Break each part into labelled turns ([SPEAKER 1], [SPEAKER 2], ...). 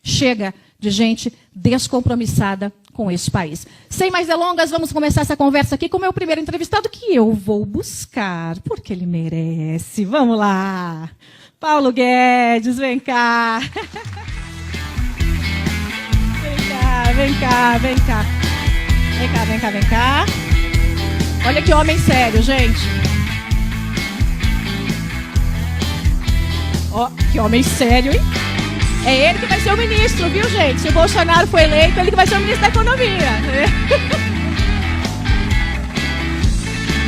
[SPEAKER 1] Chega de gente descompromissada com esse país. Sem mais delongas, vamos começar essa conversa aqui com o meu primeiro entrevistado, que eu vou buscar, porque ele merece. Vamos lá. Paulo Guedes, vem cá. Vem cá. Vem cá. Olha que homem sério, gente. Ó, que homem sério, hein? É ele que vai ser o ministro, viu, gente? Se o Bolsonaro for eleito, ele que vai ser o ministro da Economia.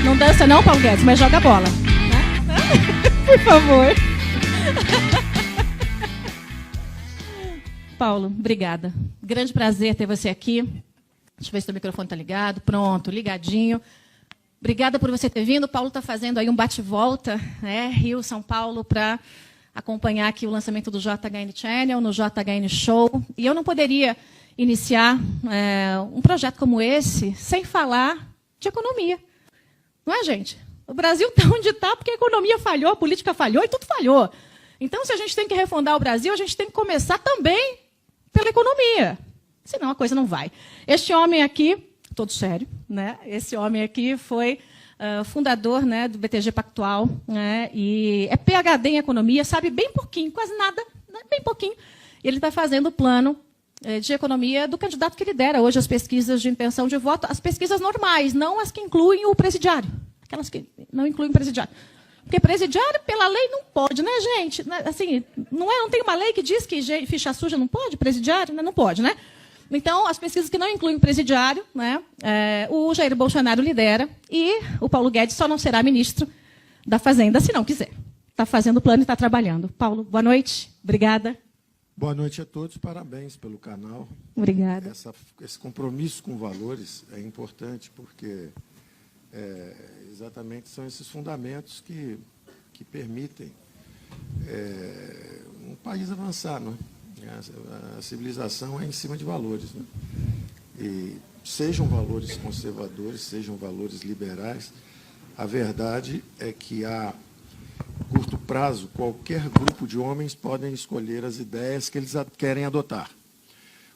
[SPEAKER 1] Não dança não, Paulo Guedes, mas joga bola. Né? Por favor. Paulo, obrigada. Grande prazer ter você aqui. Deixa eu ver se o microfone está ligado. Pronto, ligadinho. Obrigada por você ter vindo. O Paulo está fazendo aí um bate-volta, né? Rio, São Paulo, para acompanhar aqui o lançamento do JHN Channel, no JHN Show. E eu não poderia iniciar um projeto como esse sem falar de economia. Não é, gente? O Brasil está onde está porque a economia falhou, a política falhou e tudo falhou. Então, se a gente tem que refundar o Brasil, a gente tem que começar também pela economia. Senão a coisa não vai. Este homem aqui, todo sério, né? Esse homem aqui foi fundador, né, do BTG Pactual, né, e é PhD em economia, sabe bem pouquinho, quase nada, né, bem pouquinho. Ele está fazendo o plano de economia do candidato que lidera hoje as pesquisas de intenção de voto, as pesquisas normais, não as que incluem o presidiário, aquelas que não incluem o presidiário. Porque presidiário, pela lei, não pode, né, gente? Assim, não tem uma lei que diz que ficha suja não pode, presidiário? Não pode, né? Então, as pesquisas que não incluem o presidiário, né, o Jair Bolsonaro lidera e o Paulo Guedes só não será ministro da Fazenda se não quiser. Está fazendo o plano e está trabalhando. Paulo, boa noite. Obrigada.
[SPEAKER 2] Boa noite a todos. Parabéns pelo canal.
[SPEAKER 1] Obrigada.
[SPEAKER 2] Esse compromisso com valores é importante porque exatamente são esses fundamentos que permitem um país avançar, não é? A civilização é em cima de valores, né? E sejam valores conservadores, sejam valores liberais, a verdade é que a curto prazo qualquer grupo de homens podem escolher as ideias que eles querem adotar.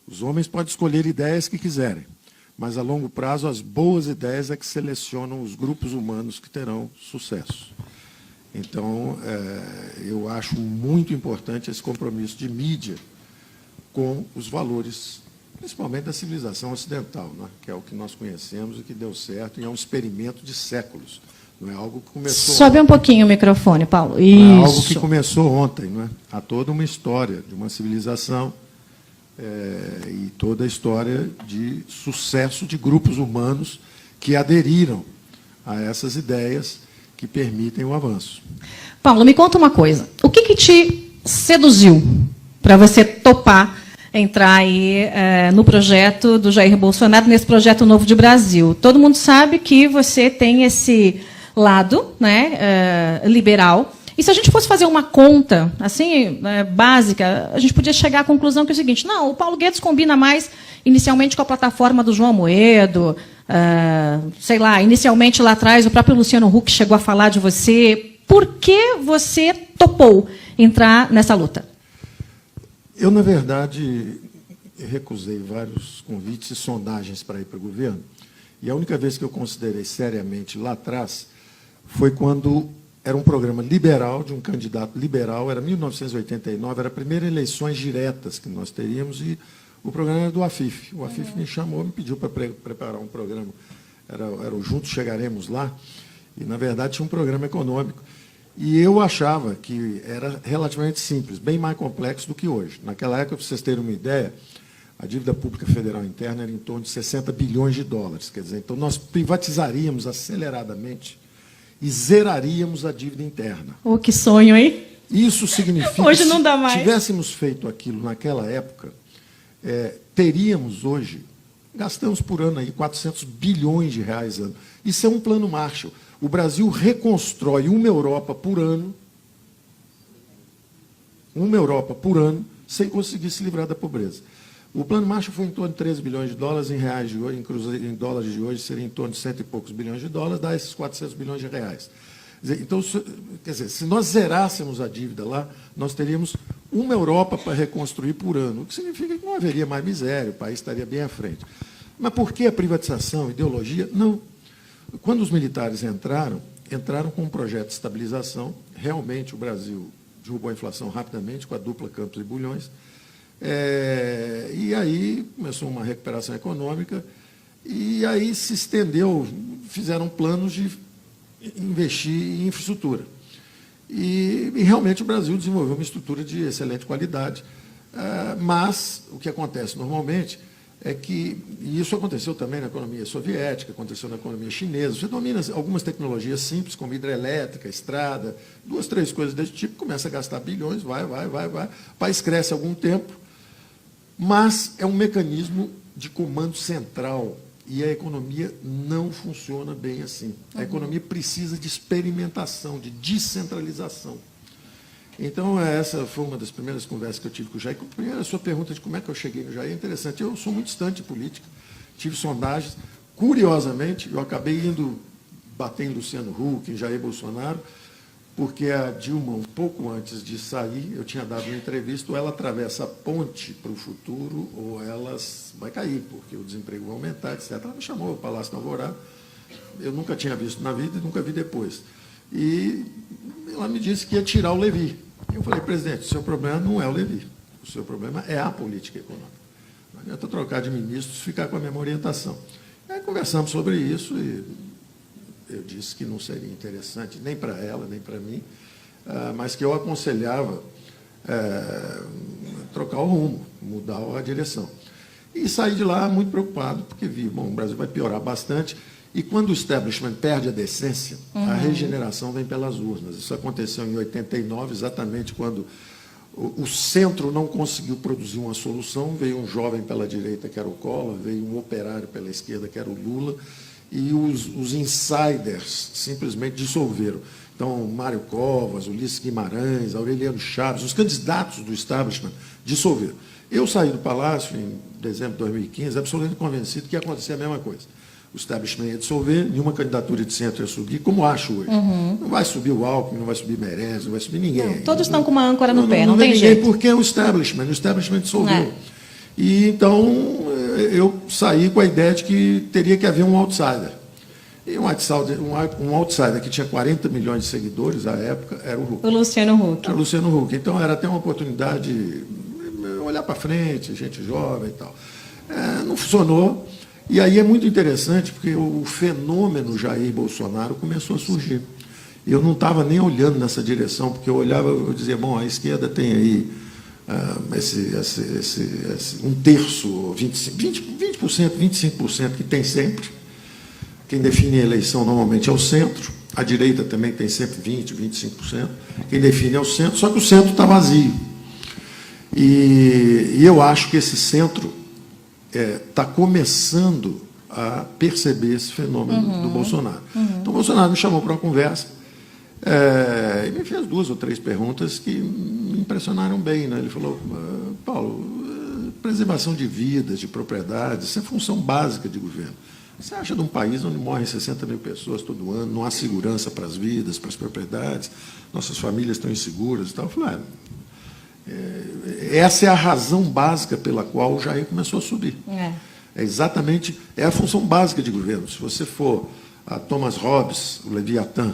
[SPEAKER 2] Os homens podem escolher ideias que quiserem, mas a longo prazo as boas ideias é que selecionam os grupos humanos que terão sucesso. Então, eu acho muito importante esse compromisso de mídia com os valores, principalmente da civilização ocidental, né? Que é o que nós conhecemos e que deu certo, e é um experimento de séculos. Não é algo que começou
[SPEAKER 1] Sobe um pouquinho o microfone, Paulo. Isso.
[SPEAKER 2] Não é algo que começou ontem. Não é? Há toda uma história de uma civilização e toda a história de sucesso de grupos humanos que aderiram a essas ideias que permitem o avanço.
[SPEAKER 1] Paulo, me conta uma coisa. O que te seduziu para você topar entrar aí no projeto do Jair Bolsonaro, nesse projeto novo de Brasil? Todo mundo sabe que você tem esse lado, né, liberal. E se a gente fosse fazer uma conta assim básica, a gente podia chegar à conclusão que é o seguinte: não, o Paulo Guedes combina mais inicialmente com a plataforma do João Amoedo, sei lá, inicialmente lá atrás o próprio Luciano Huck chegou a falar de você. Por que você topou entrar nessa luta?
[SPEAKER 2] Eu, na verdade, recusei vários convites e sondagens para ir para o governo, e a única vez que eu considerei seriamente lá atrás foi quando era um programa liberal, de um candidato liberal, era 1989, era a primeira eleições diretas que nós teríamos, e o programa era do Afif. O Afif me chamou, me pediu para preparar um programa, era o Juntos Chegaremos Lá, e, na verdade, tinha um programa econômico. E eu achava que era relativamente simples, bem mais complexo do que hoje. Naquela época, para vocês terem uma ideia, a dívida pública federal interna era em torno de 60 bilhões de dólares. Quer dizer, então nós privatizaríamos aceleradamente e zeraríamos a dívida interna.
[SPEAKER 1] Oh, que sonho, hein?
[SPEAKER 2] Isso significa
[SPEAKER 1] hoje não dá
[SPEAKER 2] que,
[SPEAKER 1] mais.
[SPEAKER 2] se tivéssemos feito aquilo naquela época, teríamos hoje, gastamos por ano aí 400 bilhões de reais ano. Isso é um plano Marshall. O Brasil reconstrói uma Europa por ano, sem conseguir se livrar da pobreza. O plano Marshall foi em torno de 13 bilhões de dólares, em reais de hoje, em dólares de hoje seria em torno de 100 e poucos bilhões de dólares, dá esses 400 bilhões de reais. Então, quer dizer, se nós zerássemos a dívida lá, nós teríamos uma Europa para reconstruir por ano, o que significa que não haveria mais miséria, o país estaria bem à frente. Mas por que a privatização, ideologia? Não. Quando os militares entraram com um projeto de estabilização, realmente o Brasil derrubou a inflação rapidamente, com a dupla Campos e Bulhões, e aí começou uma recuperação econômica, e aí se estendeu, fizeram planos de investir em infraestrutura. E realmente o Brasil desenvolveu uma estrutura de excelente qualidade, mas o que acontece normalmente é que, e isso aconteceu também na economia soviética, aconteceu na economia chinesa, você domina algumas tecnologias simples, como hidrelétrica, estrada, 2, 3 coisas desse tipo, começa a gastar bilhões, vai, o país cresce algum tempo, mas é um mecanismo de comando central, e a economia não funciona bem assim. A economia precisa de experimentação, de descentralização. Então, essa foi uma das primeiras conversas que eu tive com o Jair. Primeiro, a sua pergunta de como é que eu cheguei no Jair é interessante. Eu sou muito distante de política, tive sondagens. Curiosamente, eu acabei bater em Luciano Huck, em Jair Bolsonaro, porque a Dilma, um pouco antes de sair, eu tinha dado uma entrevista, ou ela atravessa a ponte para o futuro, ou ela vai cair, porque o desemprego vai aumentar, etc. Ela me chamou ao Palácio da Alvorada, eu nunca tinha visto na vida e nunca vi depois. E ela me disse que ia tirar o Levi. Eu falei, presidente, o seu problema não é o Levi, o seu problema é a política econômica. Não adianta trocar de ministros, ficar com a mesma orientação. Aí conversamos sobre isso e eu disse que não seria interessante nem para ela, nem para mim, mas que eu aconselhava trocar o rumo, mudar a direção. E saí de lá muito preocupado, porque vi, bom, o Brasil vai piorar bastante, e quando o establishment perde a decência, a regeneração vem pelas urnas. Isso aconteceu em 89, exatamente quando o centro não conseguiu produzir uma solução, veio um jovem pela direita, que era o Collor, veio um operário pela esquerda, que era o Lula, e os insiders simplesmente dissolveram. Então, Mário Covas, Ulisses Guimarães, Aureliano Chaves, os candidatos do establishment dissolveram. Eu saí do Palácio em dezembro de 2015, absolutamente convencido que ia acontecer a mesma coisa. O establishment ia dissolver, nenhuma candidatura de centro ia subir, como acho hoje. Não vai subir o Alckmin, não vai subir Meirelles, não vai subir ninguém.
[SPEAKER 3] Não, todos estão com uma âncora no pé, não
[SPEAKER 2] tem
[SPEAKER 3] tem
[SPEAKER 2] ninguém,
[SPEAKER 3] jeito.
[SPEAKER 2] porque é o establishment dissolveu. E, então, eu saí com a ideia de que teria que haver um outsider. E um outsider que tinha 40 milhões de seguidores à época era o Huck.
[SPEAKER 3] O Luciano Huck.
[SPEAKER 2] Era o Luciano Huck. Então, era até uma oportunidade de olhar para frente, gente jovem e tal. Não funcionou. E aí é muito interessante, porque o fenômeno Jair Bolsonaro começou a surgir. Eu não estava nem olhando nessa direção, porque eu olhava, eu dizia, bom, a esquerda tem aí um terço, 20%, 25% que tem sempre. Quem define a eleição normalmente é o centro, a direita também tem sempre 20%, 25%. Quem define é o centro, só que o centro está vazio. E eu acho que esse centro está começando a perceber esse fenômeno do Bolsonaro. Então, o Bolsonaro me chamou para uma conversa e me fez 2 ou 3 perguntas que me impressionaram bem. Né? Ele falou, Paulo, preservação de vidas, de propriedades, isso é função básica de governo. Você acha de um país onde morrem 60 mil pessoas todo ano, não há segurança para as vidas, para as propriedades, nossas famílias estão inseguras e tal? Eu falei, essa é a razão básica pela qual o Jair começou a subir. Exatamente, é a função básica de governo. Se você for a Thomas Hobbes, o Leviatã,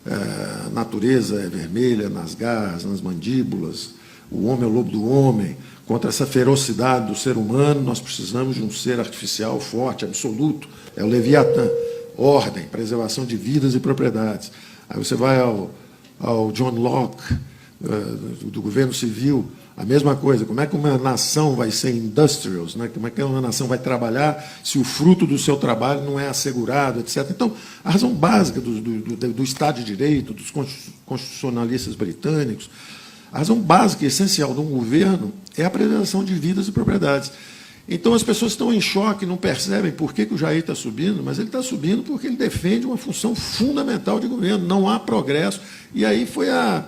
[SPEAKER 2] a natureza é vermelha nas garras, nas mandíbulas, o homem é o lobo do homem. Contra essa ferocidade do ser humano, nós precisamos de um ser artificial forte, absoluto. É o Leviatã. Ordem, preservação de vidas e propriedades. Aí você vai ao John Locke, do governo civil, a mesma coisa. Como é que uma nação vai ser industrials? Né? Como é que uma nação vai trabalhar se o fruto do seu trabalho não é assegurado, etc. Então, a razão básica do Estado de Direito, dos constitucionalistas britânicos, a razão básica e essencial de um governo é a preservação de vidas e propriedades. Então, as pessoas estão em choque, não percebem por que o Jair está subindo, mas ele está subindo porque ele defende uma função fundamental de governo. Não há progresso. E aí foi a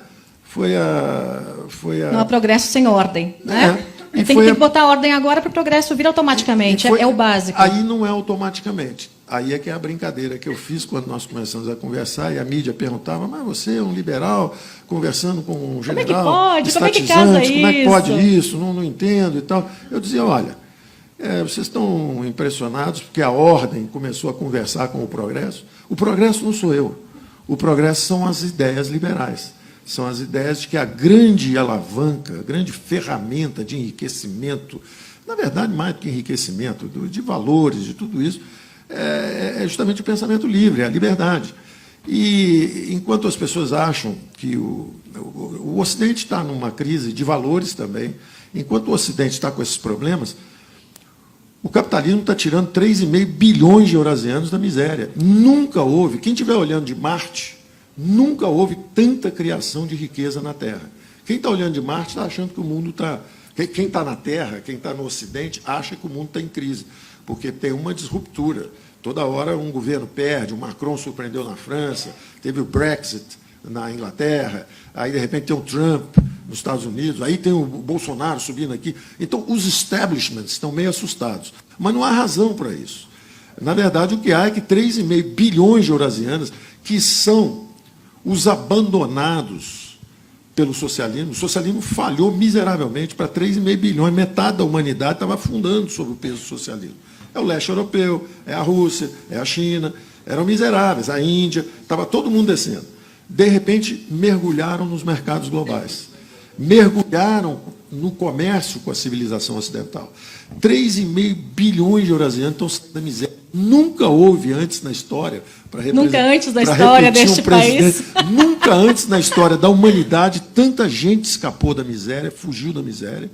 [SPEAKER 3] Não há progresso sem ordem. Né?
[SPEAKER 2] E
[SPEAKER 3] Tem que botar ordem agora para o progresso vir automaticamente. É o básico.
[SPEAKER 2] Aí não é automaticamente. Aí é que é a brincadeira que eu fiz quando nós começamos a conversar e a mídia perguntava, mas você é um liberal conversando com um general
[SPEAKER 3] como é que pode? Como é que
[SPEAKER 2] estatizante,
[SPEAKER 3] casa
[SPEAKER 2] como é que pode
[SPEAKER 3] isso?
[SPEAKER 2] isso? Não entendo e tal. Eu dizia, olha, vocês estão impressionados porque a ordem começou a conversar com o progresso. O progresso não sou eu. O progresso são as ideias liberais. São as ideias de que a grande alavanca, a grande ferramenta de enriquecimento, na verdade, mais do que enriquecimento, de valores, de tudo isso, é justamente o pensamento livre, é a liberdade. E enquanto as pessoas acham que o Ocidente está numa crise de valores também, enquanto o Ocidente está com esses problemas, o capitalismo está tirando 3,5 bilhões de eurasianos da miséria. Nunca houve, quem estiver olhando de Marte, nunca houve tanta criação de riqueza na Terra. Quem está olhando de Marte está achando que o mundo está... Quem está na Terra, quem está no Ocidente, acha que o mundo está em crise, porque tem uma disruptura. Toda hora um governo perde, o Macron surpreendeu na França, teve o Brexit na Inglaterra, aí, de repente, tem o Trump nos Estados Unidos, aí tem o Bolsonaro subindo aqui. Então, os establishments estão meio assustados. Mas não há razão para isso. Na verdade, o que há é que 3,5 bilhões de eurasianas, que são os abandonados pelo socialismo. O socialismo falhou miseravelmente para 3,5 bilhões. Metade da humanidade estava afundando sob o peso do socialismo. É o leste europeu, é a Rússia, é a China. Eram miseráveis, a Índia, estava todo mundo descendo. De repente, mergulharam nos mercados globais. Mergulharam no comércio com a civilização ocidental. 3,5 bilhões de eurasianos estão saindo da miséria. Nunca houve antes na história...
[SPEAKER 3] Nunca antes da história deste país.
[SPEAKER 2] Nunca antes na história da humanidade tanta gente escapou da miséria, fugiu da miséria,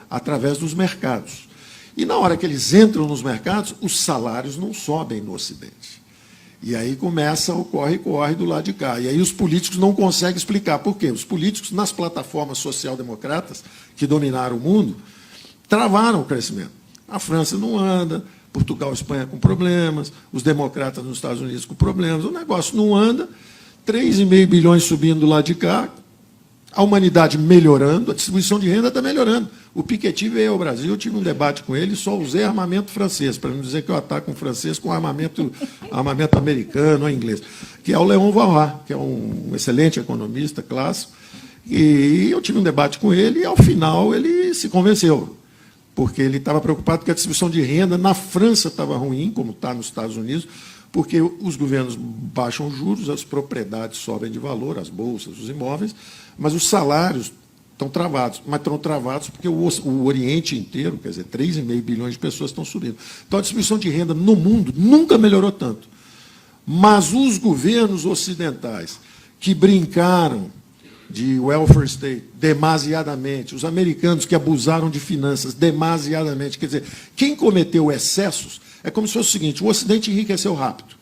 [SPEAKER 2] através dos mercados. E na hora que eles entram nos mercados, os salários não sobem no Ocidente. E aí começa o corre-corre do lado de cá. E aí os políticos não conseguem explicar por quê. Os políticos, nas plataformas social-democratas que dominaram o mundo, travaram o crescimento. A França não anda, Portugal e Espanha com problemas, os democratas nos Estados Unidos com problemas, o negócio não anda, 3,5 bilhões subindo do lado de cá, a humanidade melhorando, a distribuição de renda está melhorando. O Piketty veio ao Brasil, eu tive um debate com ele, só usei armamento francês, para não dizer que eu ataco um francês com armamento americano ou inglês, que é o Léon Warra, que é um excelente economista clássico, e eu tive um debate com ele, e ao final ele se convenceu, porque ele estava preocupado que a distribuição de renda na França estava ruim, como está nos Estados Unidos, porque os governos baixam os juros, as propriedades sobem de valor, as bolsas, os imóveis, mas os salários estão travados. Mas estão travados porque o Oriente inteiro, quer dizer, 3,5 bilhões de pessoas estão subindo. Então, a distribuição de renda no mundo nunca melhorou tanto. Mas os governos ocidentais que brincaram de welfare state demasiadamente, os americanos que abusaram de finanças demasiadamente, quer dizer, quem cometeu excessos, é como se fosse o seguinte, o Ocidente enriqueceu rápido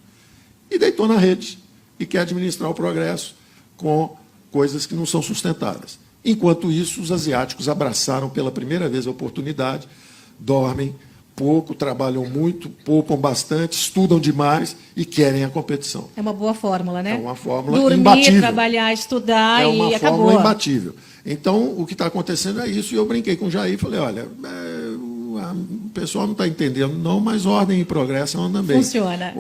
[SPEAKER 2] e deitou na rede e quer administrar o progresso com coisas que não são sustentáveis. Enquanto isso, os asiáticos abraçaram pela primeira vez a oportunidade, dormem pouco, trabalham muito, poupam bastante, estudam demais e querem a competição.
[SPEAKER 3] É uma boa fórmula, né?
[SPEAKER 2] É uma fórmula
[SPEAKER 3] Dormir,
[SPEAKER 2] imbatível.
[SPEAKER 3] trabalhar, estudar e acabou.
[SPEAKER 2] É uma fórmula imbatível. Então, o que está acontecendo é isso, e eu brinquei com o Jair e falei, olha, o pessoal não está entendendo, não, mas ordem e progresso andam bem.
[SPEAKER 3] Funciona.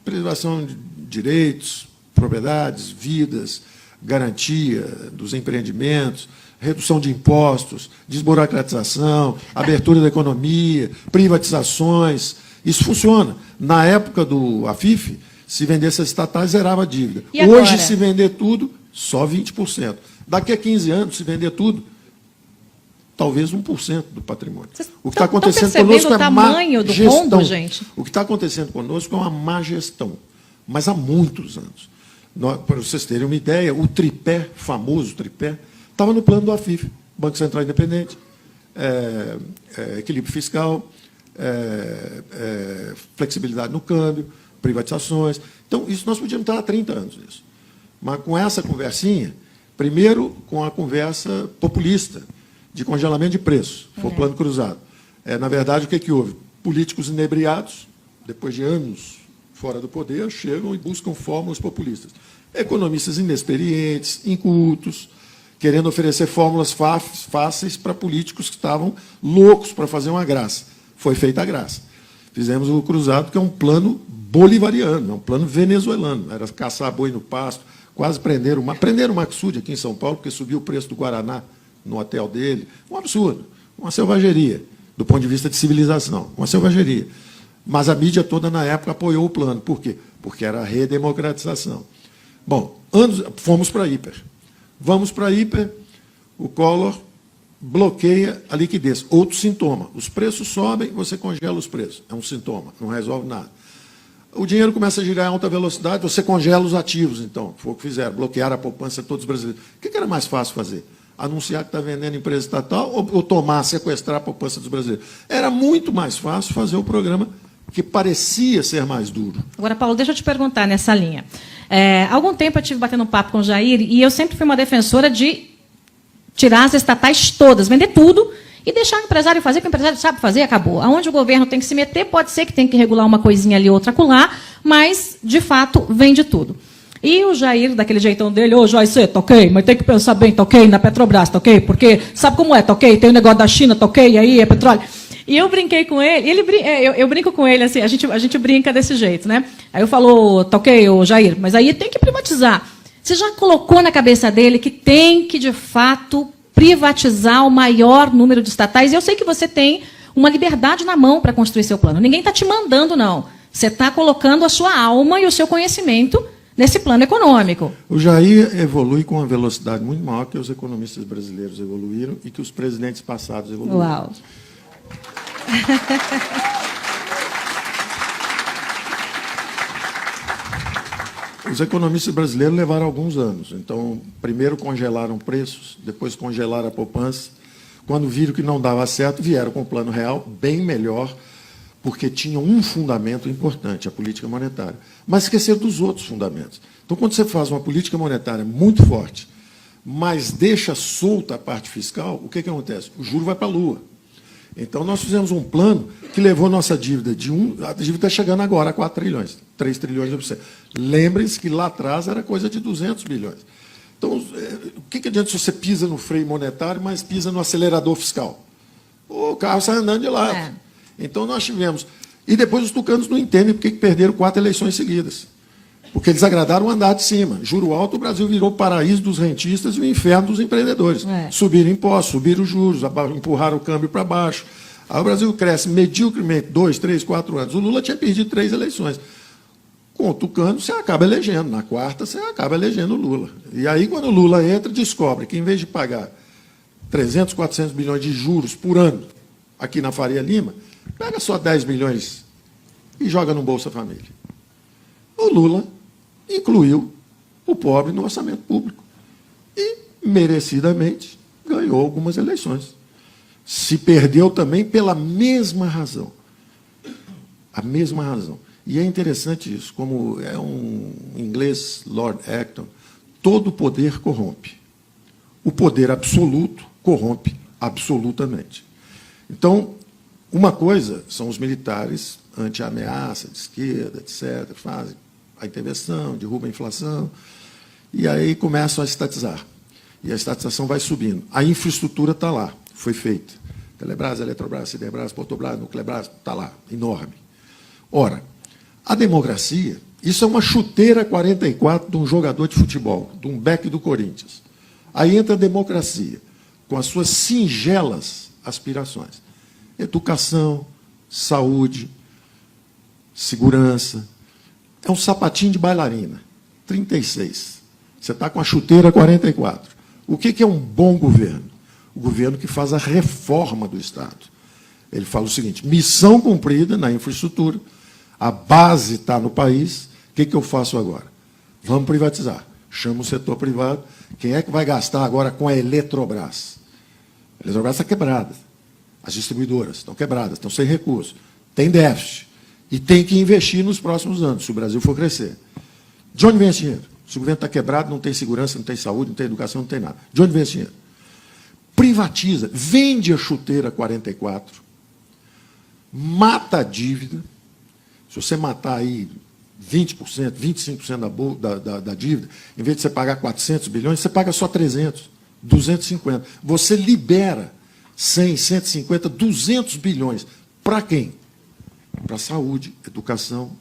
[SPEAKER 2] Preservação de direitos, propriedades, vidas, garantia dos empreendimentos, redução de impostos, desburocratização, abertura da economia, privatizações. Isso funciona. Na época do AFIF, se vendesse as estatais, zerava a dívida.
[SPEAKER 3] E agora?
[SPEAKER 2] Hoje, se vender tudo, só 20%. Daqui a 15 anos, se vender tudo, talvez 1% do patrimônio.
[SPEAKER 3] O
[SPEAKER 2] que está acontecendo conosco é má
[SPEAKER 3] gestão. Gente?
[SPEAKER 2] O que está acontecendo conosco é uma má gestão, mas há muitos anos. Para vocês terem uma ideia, o tripé, famoso tripé, estava no plano do AFIF, Banco Central Independente, equilíbrio fiscal, flexibilidade no câmbio, privatizações. Então, isso nós podíamos estar há 30 anos nisso. Mas com essa conversinha, primeiro com a conversa populista, de congelamento de preço, foi o plano cruzado. Na verdade, o que houve? Políticos inebriados, depois de anos fora do poder, chegam e buscam fórmulas populistas. Economistas inexperientes, incultos, querendo oferecer fórmulas fáceis para políticos que estavam loucos para fazer uma graça. Foi feita a graça. Fizemos o Cruzado, que é um plano bolivariano, é um plano venezuelano. Era caçar boi no pasto, quase prenderam o Maxud aqui em São Paulo, porque subiu o preço do Guaraná no hotel dele. Um absurdo, uma selvageria, do ponto de vista de civilização, uma selvageria. Mas a mídia toda, na época, apoiou o plano. Por quê? Porque era a redemocratização. Bom, fomos para a hiper. Vamos para a hiper, o Collor bloqueia a liquidez. Outro sintoma. Os preços sobem, você congela os preços. É um sintoma, não resolve nada. O dinheiro começa a girar em alta velocidade, você congela os ativos, então. Foi o que fizeram, bloquear a poupança de todos os brasileiros. O que era mais fácil fazer? Anunciar que está vendendo empresa estatal ou tomar, sequestrar a poupança dos brasileiros? Era muito mais fácil fazer o programa que parecia ser mais duro.
[SPEAKER 3] Agora, Paulo, deixa eu te perguntar nessa linha. Há algum tempo eu estive batendo um papo com o Jair e eu sempre fui uma defensora de tirar as estatais todas, vender tudo e deixar o empresário fazer o que o empresário sabe fazer e acabou. Aonde o governo tem que se meter, pode ser que tem que regular uma coisinha ali, outra acolá, mas, de fato, vende tudo. E o Jair, daquele jeitão dele, ô, Joyce, toquei, mas tem que pensar bem, toquei na Petrobras, toquei, porque sabe como é, toquei, tem o negócio da China, toquei, aí é petróleo. E eu brinquei com ele, eu brinco com ele, assim, a gente brinca desse jeito, né? Aí eu falo, toquei, ô Jair, mas aí tem que privatizar. Você já colocou na cabeça dele que tem que, de fato, privatizar o maior número de estatais? E eu sei que você tem uma liberdade na mão para construir seu plano. Ninguém está te mandando, não. Você está colocando a sua alma e o seu conhecimento nesse plano econômico.
[SPEAKER 2] O Jair evolui com uma velocidade muito maior que os economistas brasileiros evoluíram e que os presidentes passados evoluíram.
[SPEAKER 3] Uau!
[SPEAKER 2] Os economistas brasileiros levaram alguns anos. Então, primeiro congelaram preços, depois congelaram a poupança. Quando viram que não dava certo, vieram com um plano real bem melhor, porque tinham um fundamento importante, a política monetária. Mas esqueceram dos outros fundamentos. Então, quando você faz uma política monetária muito forte, mas deixa solta a parte fiscal, o que acontece? O juro vai para a lua. Então, nós fizemos um plano que levou nossa dívida a dívida está chegando agora a 4 trilhões, 3 trilhões de você. Lembrem-se que lá atrás era coisa de 200 bilhões. Então, o que adianta se você pisa no freio monetário, mas pisa no acelerador fiscal? O carro sai andando de lado. É. Então, nós tivemos... E depois os tucanos não entendem porque perderam 4 eleições seguidas. Porque eles agradaram o andar de cima. Juro alto, o Brasil virou o paraíso dos rentistas e o inferno dos empreendedores. É. Subiram impostos, subiram os juros, empurraram o câmbio para baixo. Aí o Brasil cresce mediocremente 2, 3, 4 anos. O Lula tinha perdido 3 eleições. Com o tucano, você acaba elegendo. Na quarta, você acaba elegendo o Lula. E aí, quando o Lula entra, descobre que, em vez de pagar 300, 400 bilhões de juros por ano aqui na Faria Lima, pega só 10 milhões e joga no Bolsa Família. O Lula incluiu o pobre no orçamento público e, merecidamente, ganhou algumas eleições. Se perdeu também pela mesma razão. A mesma razão. E é interessante isso, como é um inglês, Lord Acton, todo poder corrompe. O poder absoluto corrompe absolutamente. Então, uma coisa são os militares anti-ameaça, de esquerda, etc., fazem a intervenção, derruba a inflação, e aí começam a estatizar. E a estatização vai subindo. A infraestrutura está lá, foi feita. Telebrás, Eletrobras, Siderbras, Portobras, Nuclebras, está lá, enorme. Ora, a democracia, isso é uma chuteira 44 de um jogador de futebol, de um back do Corinthians. Aí entra a democracia, com as suas singelas aspirações. Educação, saúde, segurança. É um sapatinho de bailarina, 36. Você está com a chuteira 44. O que é um bom governo? O governo que faz a reforma do Estado. Ele fala o seguinte, missão cumprida na infraestrutura, a base está no país, o que eu faço agora? Vamos privatizar. Chama o setor privado. Quem é que vai gastar agora com a Eletrobras? A Eletrobras está quebrada. As distribuidoras estão quebradas, estão sem recursos. Tem déficit. E tem que investir nos próximos anos, se o Brasil for crescer. De onde vem esse dinheiro? Se o governo está quebrado, não tem segurança, não tem saúde, não tem educação, não tem nada. De onde vem esse dinheiro? Privatiza, vende a chuteira 44, mata a dívida. Se você matar aí 20%, 25% da dívida, em vez de você pagar 400 bilhões, você paga só 300. 250. Você libera 100, 150, 200 bilhões. Para quem? Para saúde, educação,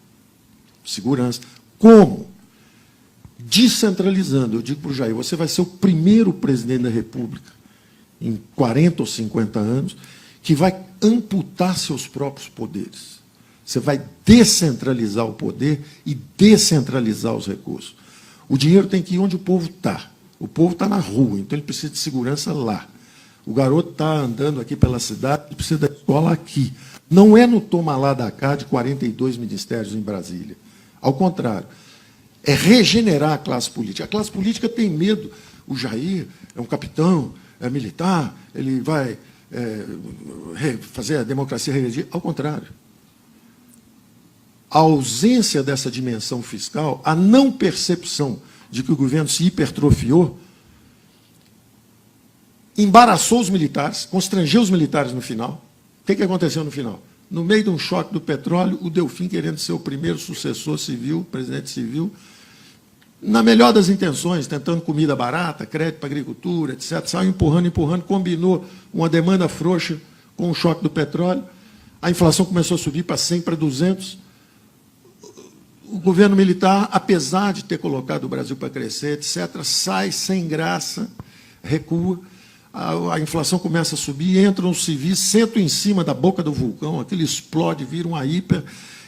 [SPEAKER 2] segurança. Como? Descentralizando. Eu digo para o Jair, você vai ser o primeiro presidente da República, em 40 ou 50 anos, que vai amputar seus próprios poderes. Você vai descentralizar o poder e descentralizar os recursos. O dinheiro tem que ir onde o povo está. O povo está na rua, então ele precisa de segurança lá. O garoto está andando aqui pela cidade, ele precisa da escola aqui. Não é no toma lá da cá de 42 ministérios em Brasília. Ao contrário, é regenerar a classe política. A classe política tem medo. O Jair é um capitão, é militar, ele vai fazer a democracia regredir. Ao contrário. A ausência dessa dimensão fiscal, a não percepção de que o governo se hipertrofiou, embaraçou os militares, constrangeu os militares no final. O que aconteceu no final? No meio de um choque do petróleo, o Delfim, querendo ser o primeiro sucessor civil, presidente civil, na melhor das intenções, tentando comida barata, crédito para a agricultura, etc., saiu empurrando, combinou uma demanda frouxa com o choque do petróleo, a inflação começou a subir para 100, para 200. O governo militar, apesar de ter colocado o Brasil para crescer, etc., sai sem graça, recua, a inflação começa a subir, entram os civis, sentam em cima da boca do vulcão, aquilo explode, vira uma hiper,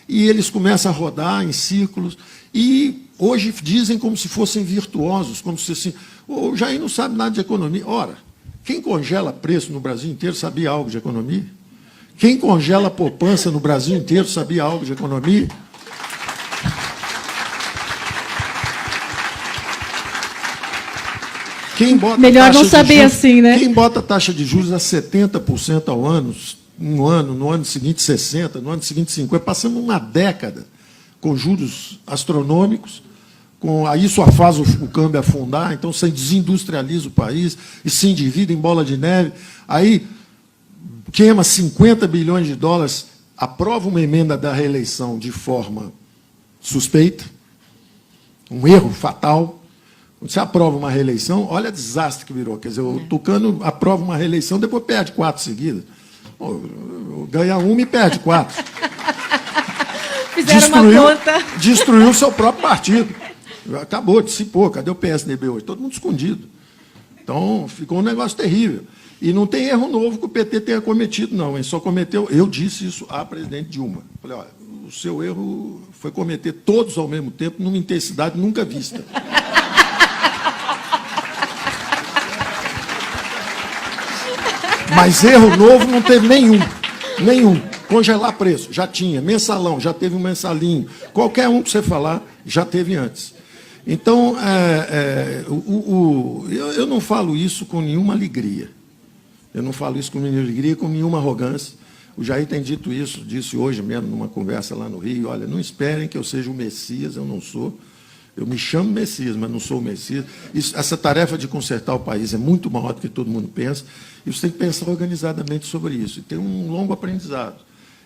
[SPEAKER 2] e eles começam a rodar em círculos, e hoje dizem como se fossem virtuosos, como se assim, o Jair não sabe nada de economia. Ora, quem congela preço no Brasil inteiro sabia algo de economia? Quem congela a poupança no Brasil inteiro sabia algo de economia?
[SPEAKER 3] Melhor não saber assim, né?
[SPEAKER 2] Quem bota a taxa de juros a 70% ao ano, no ano seguinte 60%, no ano seguinte 50%, passando uma década com juros astronômicos, aí só faz o câmbio afundar, então você desindustrializa o país e se endivida em bola de neve, aí queima 50 bilhões de dólares, aprova uma emenda da reeleição de forma suspeita, um erro fatal. Quando você aprova uma reeleição, olha o desastre que virou. Quer dizer, o Tucano aprova uma reeleição, depois perde 4 seguidas. Ganha uma e perde 4.
[SPEAKER 3] Fizeram uma conta.
[SPEAKER 2] Destruiu o seu próprio partido. Acabou, dissipou. Cadê o PSDB hoje? Todo mundo escondido. Então, ficou um negócio terrível. E não tem erro novo que o PT tenha cometido, não. Ele só cometeu... Eu disse isso à presidente Dilma. Falei, olha, o seu erro foi cometer todos ao mesmo tempo, numa intensidade nunca vista. Mas erro novo não teve nenhum. Nenhum. Congelar preço, já tinha. Mensalão, já teve um mensalinho. Qualquer um que você falar, já teve antes. Então, eu não falo isso com nenhuma alegria. Eu não falo isso com nenhuma alegria, com nenhuma arrogância. O Jair tem dito isso, disse hoje mesmo, numa conversa lá no Rio, olha, não esperem que eu seja o Messias, eu não sou. Eu me chamo Messias, mas não sou o Messias. Essa tarefa de consertar o país é muito maior do que todo mundo pensa, e você tem que pensar organizadamente sobre isso. E tem um longo aprendizado.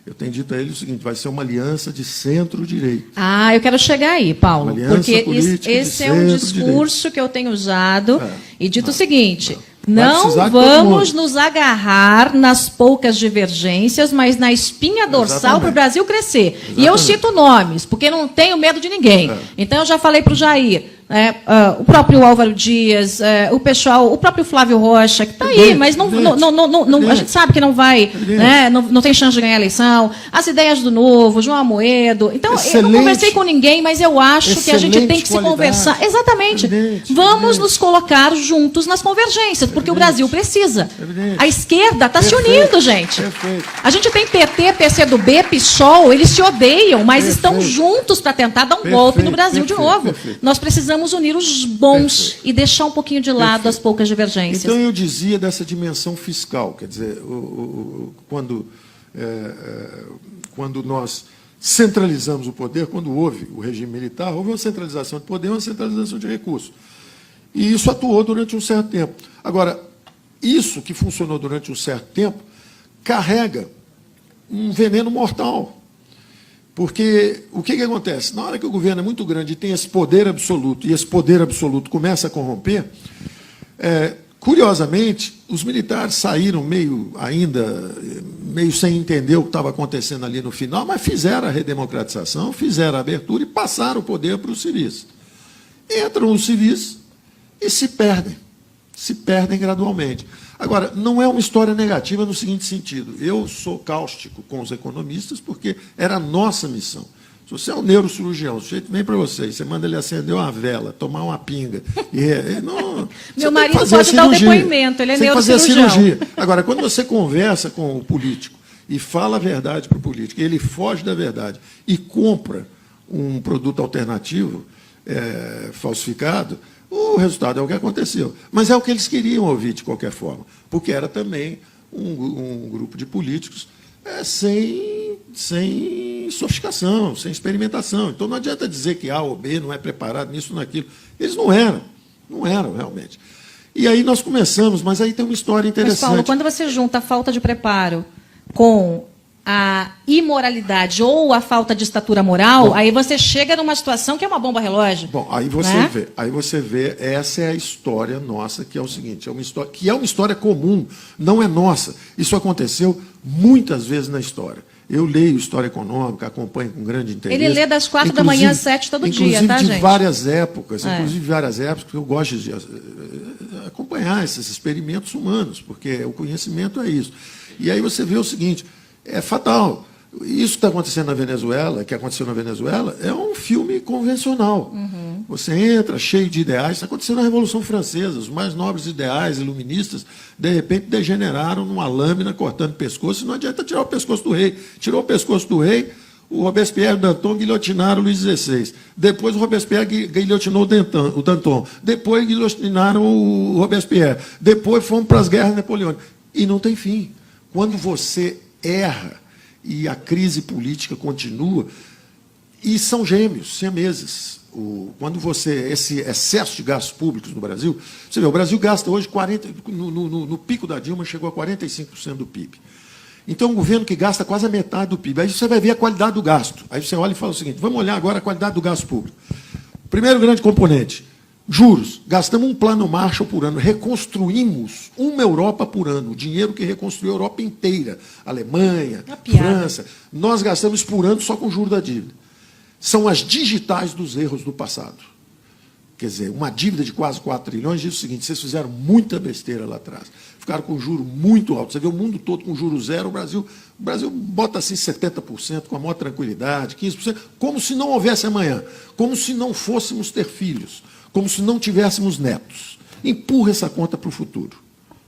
[SPEAKER 2] Eu tenho dito a ele o seguinte, vai ser uma aliança de centro-direita.
[SPEAKER 3] Ah, eu quero chegar aí, Paulo, porque esse é um discurso que eu tenho usado e dito o seguinte... Não vamos nos agarrar nas poucas divergências, mas na espinha dorsal para o Brasil crescer. Exatamente. E eu cito nomes, porque não tenho medo de ninguém. Então, eu já falei para o Jair, o próprio Álvaro Dias, o pessoal, o próprio Flávio Rocha, que está aí, mas a gente sabe que não vai, não tem chance de ganhar a eleição. As ideias do Novo, João Amoedo. Então, eu não conversei com ninguém, mas eu acho que a gente tem que se conversar. Exatamente. Vamos nos colocar juntos nas convergências, porque o Brasil precisa. A esquerda está se unindo, gente. A gente tem PT, PCdoB, PSOL, eles se odeiam, mas estão juntos para tentar dar um golpe no Brasil de novo. Nós precisamos unir os bons e deixar um pouquinho de lado as poucas divergências.
[SPEAKER 2] Então, eu dizia dessa dimensão fiscal, quer dizer, quando nós centralizamos o poder, quando houve o regime militar, houve uma centralização de poder, uma centralização de recursos. E isso atuou durante um certo tempo. Agora, isso que funcionou durante um certo tempo carrega um veneno mortal. Porque o que acontece? Na hora que o governo é muito grande e tem esse poder absoluto, e esse poder absoluto começa a corromper, Curiosamente, os militares saíram meio sem entender o que estava acontecendo ali no final, mas fizeram a redemocratização, fizeram a abertura e passaram o poder para os civis. Entram os civis e se perdem gradualmente. Agora, não é uma história negativa no seguinte sentido. Eu sou cáustico com os economistas porque era a nossa missão. Se você é um neurocirurgião, o sujeito vem para você, você manda ele acender uma vela, tomar uma pinga.
[SPEAKER 3] Meu marido pode dar o depoimento, ele é neurocirurgião.
[SPEAKER 2] Agora, quando você conversa com o político e fala a verdade para o político, ele foge da verdade e compra um produto alternativo falsificado, o resultado é o que aconteceu. Mas é o que eles queriam ouvir, de qualquer forma, porque era também um grupo de políticos sem sofisticação, sem experimentação. Então, não adianta dizer que A ou B não é preparado nisso ou naquilo. Eles não eram realmente. E aí nós começamos, mas aí tem uma história interessante.
[SPEAKER 3] Mas, Paulo, quando você junta a falta de preparo com a imoralidade ou a falta de estatura moral, aí você chega numa situação que é uma bomba relógio.
[SPEAKER 2] Bom, aí você vê, essa é a história nossa, que é o seguinte, é uma história comum, não é nossa. Isso aconteceu muitas vezes na história. Eu leio história econômica, acompanho com grande interesse.
[SPEAKER 3] Ele lê das 4 da manhã às 7 todo dia, tá, gente?
[SPEAKER 2] Inclusive de várias épocas, eu gosto de acompanhar esses experimentos humanos, porque o conhecimento é isso. E aí você vê o seguinte, é fatal. Isso que está acontecendo na Venezuela, que aconteceu na Venezuela, é um filme convencional.
[SPEAKER 3] Uhum.
[SPEAKER 2] Você entra cheio de ideais. Está acontecendo na Revolução Francesa. Os mais nobres ideais iluministas, de repente, degeneraram numa lâmina cortando o pescoço. E não adianta tirar o pescoço do rei. Tirou o pescoço do rei, o Robespierre e o Danton guilhotinaram o Luís XVI. Depois o Robespierre guilhotinou o Danton. Depois guilhotinaram o Robespierre. Depois fomos para as guerras napoleônicas. E não tem fim. Quando você erra e a crise política continua, e são gêmeos, siameses. Quando esse excesso de gastos públicos no Brasil, você vê, o Brasil gasta hoje no pico da Dilma chegou a 45% do PIB. Então, um governo que gasta quase a metade do PIB. Aí você vai ver a qualidade do gasto. Aí você olha e fala o seguinte, vamos olhar agora a qualidade do gasto público. Primeiro grande componente, juros. Gastamos um plano Marshall por ano. Reconstruímos uma Europa por ano. O dinheiro que reconstruiu a Europa inteira. Alemanha, França. Nós gastamos por ano só com juros da dívida. São as digitais dos erros do passado. Quer dizer, uma dívida de quase 4 trilhões diz o seguinte, vocês fizeram muita besteira lá atrás. Ficaram com juro muito alto. Você vê o mundo todo com juro zero, o Brasil bota assim 70% com a maior tranquilidade, 15%, como se não houvesse amanhã, como se não fôssemos ter filhos, como se não tivéssemos netos. Empurra essa conta para o futuro.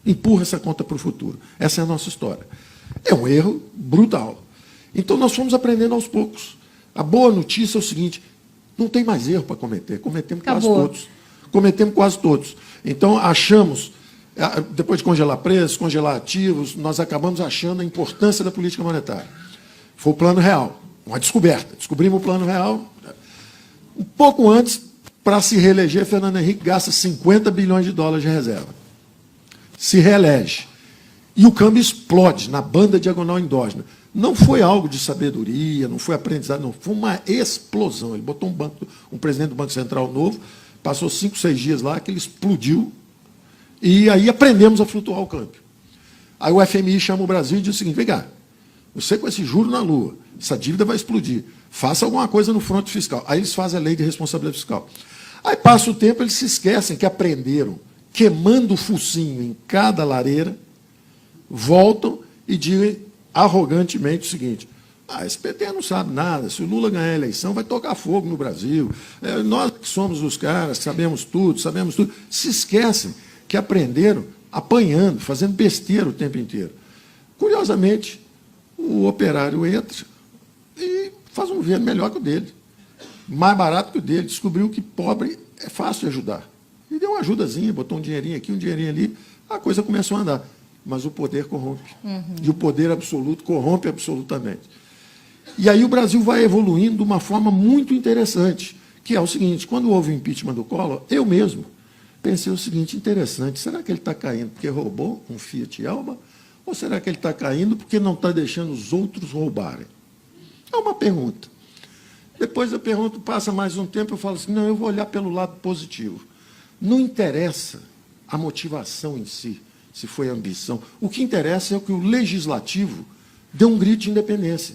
[SPEAKER 2] Empurra essa conta para o futuro. Essa é a nossa história. É um erro brutal. Então, nós fomos aprendendo aos poucos. A boa notícia é o seguinte, não tem mais erro para cometer. Cometemos quase todos. Cometemos quase todos. Então, achamos, depois de congelar preços, congelar ativos, nós acabamos achando a importância da política monetária. Foi o Plano Real. Uma descoberta. Descobrimos o Plano Real. Um pouco antes, para se reeleger, Fernando Henrique gasta 50 bilhões de dólares de reserva. Se reelege. E o câmbio explode na banda diagonal endógena. Não foi algo de sabedoria, não foi aprendizado, não. Foi uma explosão. Ele botou um presidente do Banco Central novo, passou 5, 6 dias lá, que ele explodiu, e aí aprendemos a flutuar o câmbio. Aí o FMI chama o Brasil e diz o seguinte, vem cá, você com esse juro na lua, essa dívida vai explodir, faça alguma coisa no fronte fiscal. Aí eles fazem a lei de responsabilidade fiscal. Aí passa o tempo, eles se esquecem que aprenderam, queimando o focinho em cada lareira, voltam e dizem arrogantemente o seguinte, esse PT não sabe nada, se o Lula ganhar a eleição vai tocar fogo no Brasil, nós que somos os caras, sabemos tudo, se esquecem que aprenderam apanhando, fazendo besteira o tempo inteiro. Curiosamente, o operário entra e faz um governo melhor que o dele, mais barato que o dele, descobriu que pobre é fácil de ajudar. E deu uma ajudazinha, botou um dinheirinho aqui, um dinheirinho ali, a coisa começou a andar. Mas o poder corrompe. E o poder absoluto corrompe absolutamente. E aí o Brasil vai evoluindo de uma forma muito interessante, que é o seguinte, quando houve o impeachment do Collor, eu mesmo pensei o seguinte, interessante, será que ele está caindo porque roubou um Fiat Elba? Ou será que ele está caindo porque não está deixando os outros roubarem? É uma pergunta. Depois eu pergunto, passa mais um tempo, eu falo assim, não, eu vou olhar pelo lado positivo. Não interessa a motivação em si, se foi ambição. O que interessa é que o legislativo dê um grito de independência.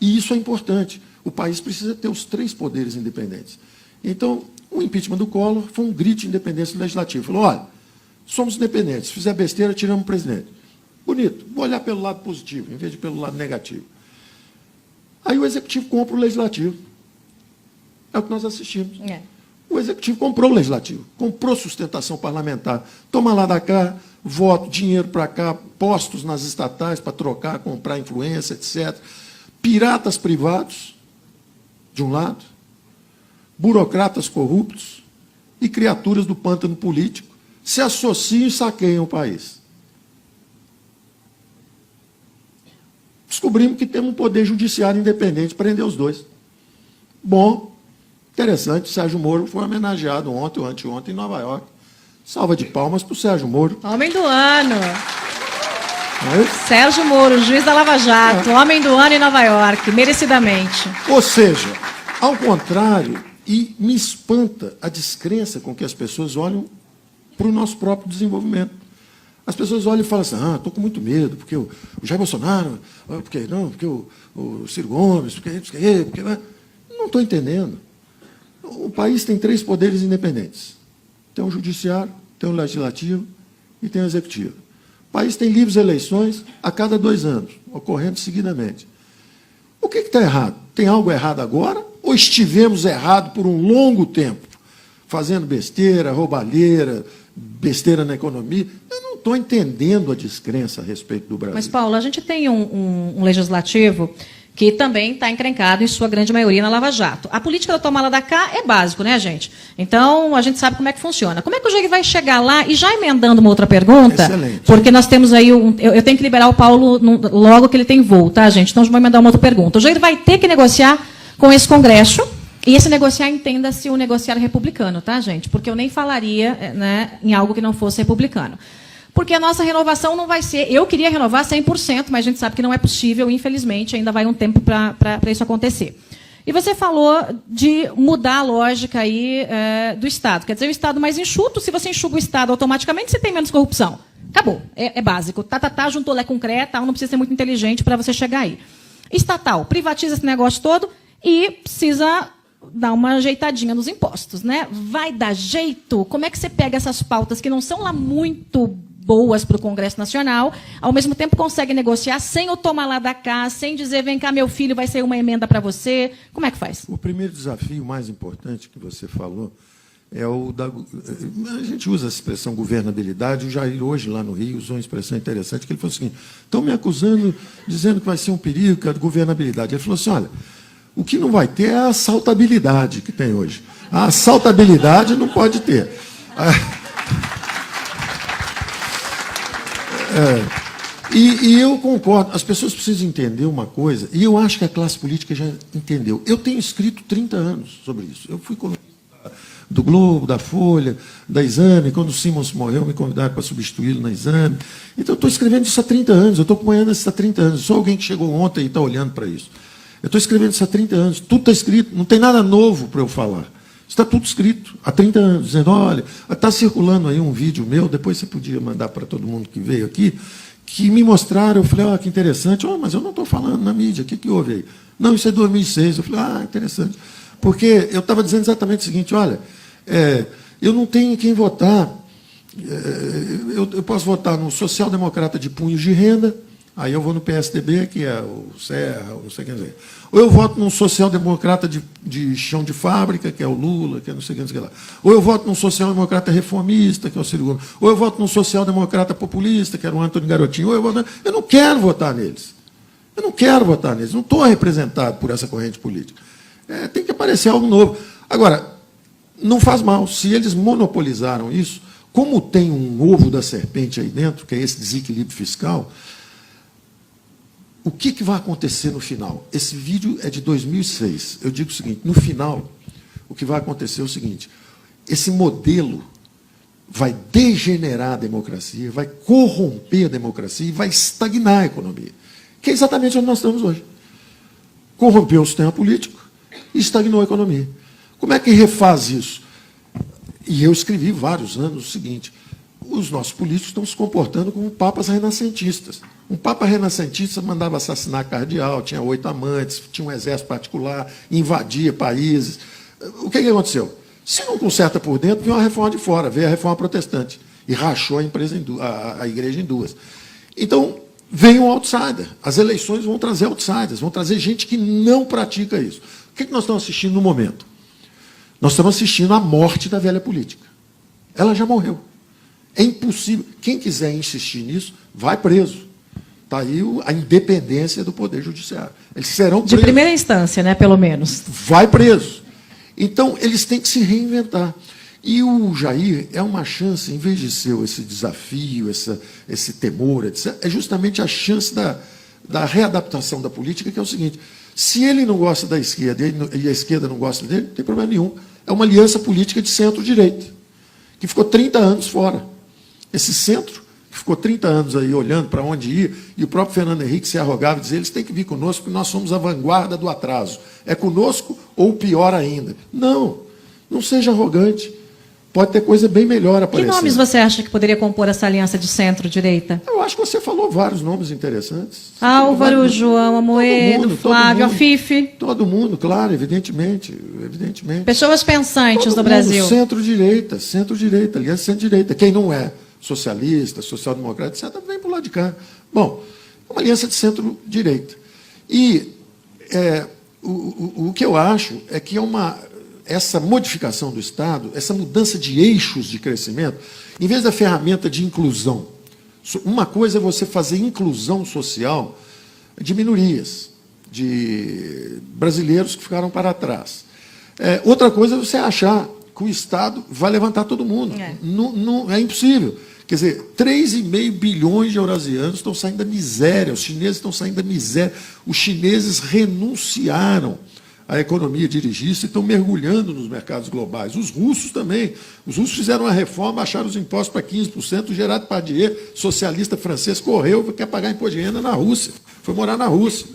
[SPEAKER 2] E isso é importante. O país precisa ter os 3 poderes independentes. Então, o impeachment do Collor foi um grito de independência legislativa. Falou, olha, somos independentes, se fizer besteira, tiramos o presidente. Bonito, vou olhar pelo lado positivo, em vez de pelo lado negativo. Aí o Executivo compra o Legislativo. É o que nós assistimos.
[SPEAKER 3] É.
[SPEAKER 2] O Executivo comprou o Legislativo, comprou sustentação parlamentar. Toma lá da cá, voto, dinheiro para cá, postos nas estatais para trocar, comprar influência, etc. Piratas privados, de um lado, burocratas corruptos e criaturas do pântano político se associam e saqueiam o país. Descobrimos que temos um poder judiciário independente, prender os 2. Bom, interessante, Sérgio Moro foi homenageado ontem ou anteontem em Nova York. Salva de palmas para o Sérgio Moro.
[SPEAKER 3] Homem do ano.
[SPEAKER 2] É?
[SPEAKER 3] Sérgio Moro, juiz da Lava Jato, homem do ano em Nova York, merecidamente.
[SPEAKER 2] Ou seja, ao contrário, e me espanta a descrença com que as pessoas olham para o nosso próprio desenvolvimento. As pessoas olham e falam assim, estou com muito medo, porque o Jair Bolsonaro, porque o Ciro Gomes, porque não estou entendendo. O país tem 3 poderes independentes. Tem o judiciário, tem o legislativo e tem o executivo. O país tem livres eleições a cada 2 anos, ocorrendo seguidamente. O que está errado? Tem algo errado agora? Ou estivemos errados por um longo tempo, fazendo besteira, roubalheira, besteira na economia? Eu não estou entendendo a descrença a respeito do Brasil.
[SPEAKER 3] Mas, Paulo, a gente tem um legislativo que também está encrencado, em sua grande maioria, na Lava Jato. A política da toma lá da cá é básico, né, gente? Então, a gente sabe como é que funciona. Como é que o Jair vai chegar lá? E já emendando uma outra pergunta,
[SPEAKER 2] excelente,
[SPEAKER 3] porque nós temos aí, eu tenho que liberar o Paulo logo que ele tem voo, tá, gente? Então, vou emendar uma outra pergunta. O Jair vai ter que negociar com esse Congresso, e esse negociar, entenda-se o negociar republicano, tá, gente? Porque eu nem falaria, né, em algo que não fosse republicano. Porque a nossa renovação não vai ser... Eu queria renovar 100%, mas a gente sabe que não é possível, infelizmente, ainda vai um tempo para isso acontecer. E você falou de mudar a lógica aí, do Estado. Quer dizer, o Estado mais enxuto, se você enxuga o Estado automaticamente, você tem menos corrupção. Acabou, é básico. Juntou Lé com Cré, não precisa ser muito inteligente para você chegar aí. Estatal, privatiza esse negócio todo e precisa dar uma ajeitadinha nos impostos, né? Vai dar jeito? Como é que você pega essas pautas que não são lá muito boas para o Congresso Nacional, ao mesmo tempo consegue negociar sem o tomar lá da cá, sem dizer, vem cá, meu filho, vai ser uma emenda para você? Como é que faz?
[SPEAKER 2] O primeiro desafio mais importante que você falou é o da... A gente usa a expressão governabilidade, o Jair hoje lá no Rio usou uma expressão interessante, que ele falou assim, estão me acusando, dizendo que vai ser um perigo, que é a governabilidade. Ele falou assim, olha, o que não vai ter é a assaltabilidade que tem hoje. A assaltabilidade não pode ter. E eu concordo, as pessoas precisam entender uma coisa, e eu acho que a classe política já entendeu. Eu tenho escrito 30 anos sobre isso. Eu fui colunista do Globo, da Folha, da Exame. Quando o Simons morreu, me convidaram para substituí-lo na Exame. Então, eu estou escrevendo isso há 30 anos, eu estou acompanhando isso há 30 anos. Sou alguém que chegou ontem e está olhando para isso. Eu estou escrevendo isso há 30 anos, tudo está escrito, não tem nada novo para eu falar. Está tudo escrito, há 30 anos, dizendo, olha, está circulando aí um vídeo meu, depois você podia mandar para todo mundo que veio aqui, que me mostraram, eu falei, que interessante, mas eu não estou falando na mídia, o que houve aí? Não, isso é 2006, eu falei, interessante. Porque eu estava dizendo exatamente o seguinte, olha, eu não tenho em quem votar, eu posso votar no social-democrata de punhos de renda, aí eu vou no PSDB, que é o Serra, não sei quem dizer. Ou eu voto num social-democrata de chão de fábrica, que é o Lula, que é não sei quem lá. Ou eu voto num social-democrata reformista, que é o Ciro Gomes. Ou eu voto num social-democrata populista, que era o Antônio Garotinho. Eu não quero votar neles. Eu não quero votar neles. Não estou representado por essa corrente política. Tem que aparecer algo novo. Agora, não faz mal. Se eles monopolizaram isso, como tem um ovo da serpente aí dentro, que é esse desequilíbrio fiscal, o que vai acontecer no final? Esse vídeo é de 2006. Eu digo o seguinte, no final, o que vai acontecer é o seguinte, esse modelo vai degenerar a democracia, vai corromper a democracia e vai estagnar a economia, que é exatamente onde nós estamos hoje. Corrompeu o sistema político e estagnou a economia. Como é que refaz isso? E eu escrevi vários anos o seguinte, os nossos políticos estão se comportando como papas renascentistas. Um papa renascentista mandava assassinar cardeal, tinha 8 amantes, tinha um exército particular, invadia países. O que aconteceu? Se não conserta por dentro, veio uma reforma de fora, veio a reforma protestante e rachou a igreja em duas. Então, vem um outsider. As eleições vão trazer outsiders, vão trazer gente que não pratica isso. O que nós estamos assistindo no momento? Nós estamos assistindo à morte da velha política. Ela já morreu. É impossível. Quem quiser insistir nisso, vai preso. Está aí a independência do Poder Judiciário. Eles serão presos.
[SPEAKER 3] De primeira instância, né, pelo menos.
[SPEAKER 2] Vai preso. Então, eles têm que se reinventar. E o Jair é uma chance, em vez de ser esse desafio, esse temor, etc., é justamente a chance da readaptação da política, que é o seguinte: se ele não gosta da esquerda e a esquerda não gosta dele, não tem problema nenhum. É uma aliança política de centro-direita, que ficou 30 anos fora. Esse centro, que ficou 30 anos aí olhando para onde ir, e o próprio Fernando Henrique se arrogava e dizia: eles têm que vir conosco, porque nós somos a vanguarda do atraso. É conosco ou pior ainda? Não, não seja arrogante. Pode ter coisa bem melhor aparecendo.
[SPEAKER 3] Que nomes você acha que poderia compor essa aliança de centro-direita?
[SPEAKER 2] Eu acho que você falou vários nomes interessantes.
[SPEAKER 3] Álvaro, João Amoedo, Flávio, Afife.
[SPEAKER 2] Todo mundo, claro, evidentemente.
[SPEAKER 3] Pessoas pensantes
[SPEAKER 2] todo
[SPEAKER 3] no
[SPEAKER 2] mundo,
[SPEAKER 3] Brasil.
[SPEAKER 2] Centro-direita, aliança centro-direita. Quem não é socialista, social-democrata, etc., vem para o lado de cá. Bom, uma aliança de centro-direita. E o que eu acho é que essa modificação do Estado, essa mudança de eixos de crescimento, em vez da ferramenta de inclusão, uma coisa é você fazer inclusão social de minorias, de brasileiros que ficaram para trás. Outra coisa é você achar que o Estado vai levantar todo mundo. Não, é impossível. Quer dizer, 3,5 bilhões de eurasianos estão saindo da miséria, os chineses estão saindo da miséria, os chineses renunciaram à economia dirigista e estão mergulhando nos mercados globais. Os russos também. Os russos fizeram uma reforma, baixaram os impostos para 15%. O Gerard Depardieu, socialista francês, correu, quer pagar imposto de renda na Rússia. Foi morar na Rússia.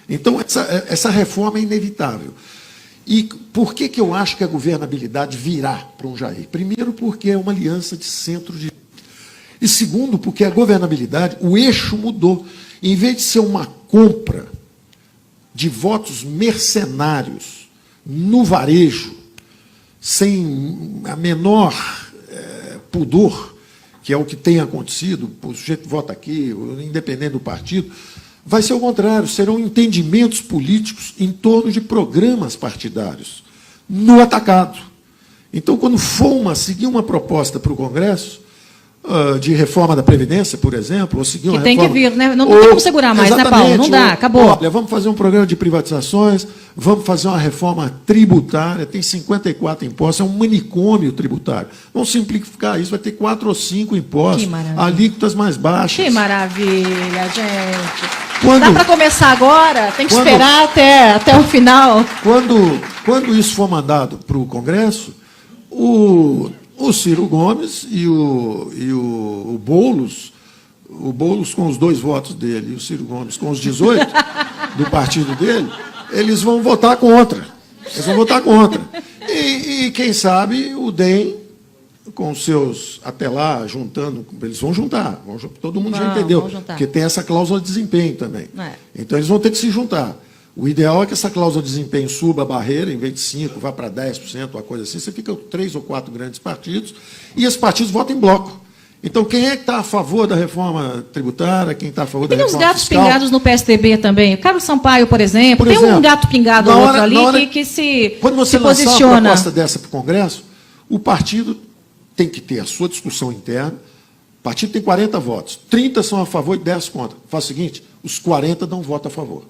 [SPEAKER 2] Então, essa reforma é inevitável. E por que eu acho que a governabilidade virá para um Jair? Primeiro, porque é uma aliança de centro-direita. E segundo, porque a governabilidade, o eixo mudou. Em vez de ser uma compra de votos mercenários no varejo, sem a menor pudor, que é o que tem acontecido, o sujeito vota aqui, independente do partido, vai ser o contrário, serão entendimentos políticos em torno de programas partidários, no atacado. Então, quando for seguir uma proposta para o Congresso, de reforma da Previdência, por exemplo, ou seguir uma
[SPEAKER 3] reforma...
[SPEAKER 2] tem
[SPEAKER 3] que vir, né? Não tem como segurar mais, né, Paulo? Não dá, acabou.
[SPEAKER 2] Olha, vamos fazer um programa de privatizações, vamos fazer uma reforma tributária, tem 54 impostos, é um manicômio tributário. Vamos simplificar isso, vai ter 4 ou 5 impostos, alíquotas mais baixas.
[SPEAKER 3] Que maravilha, gente. Dá para começar agora? Tem que esperar até o final.
[SPEAKER 2] Quando isso for mandado para o Congresso, o Ciro Gomes e o Boulos com os 2 votos dele, e o Ciro Gomes com os 18 do partido dele, eles vão votar contra. E quem sabe, o DEM, com os seus, até lá, juntando, eles vão juntar. Todo mundo já entendeu, porque tem essa cláusula de desempenho também. Então, eles vão ter que se juntar. O ideal é que essa cláusula de desempenho suba a barreira, em vez de 5%, vá para 10%, uma coisa assim. Você fica com 3 ou 4 grandes partidos, e esses partidos votam em bloco. Então, quem é que está a favor da reforma tributária, quem está a favor da reforma fiscal?
[SPEAKER 3] Tem uns gatos pingados no PSDB também. O Carlos Sampaio, por exemplo, tem um gato pingado outro ali que se posiciona.
[SPEAKER 2] Quando você lançar uma proposta dessa para o Congresso, o partido tem que ter a sua discussão interna. O partido tem 40 votos, 30 são a favor e 10 contra. Faz o seguinte, os 40 dão voto a favor.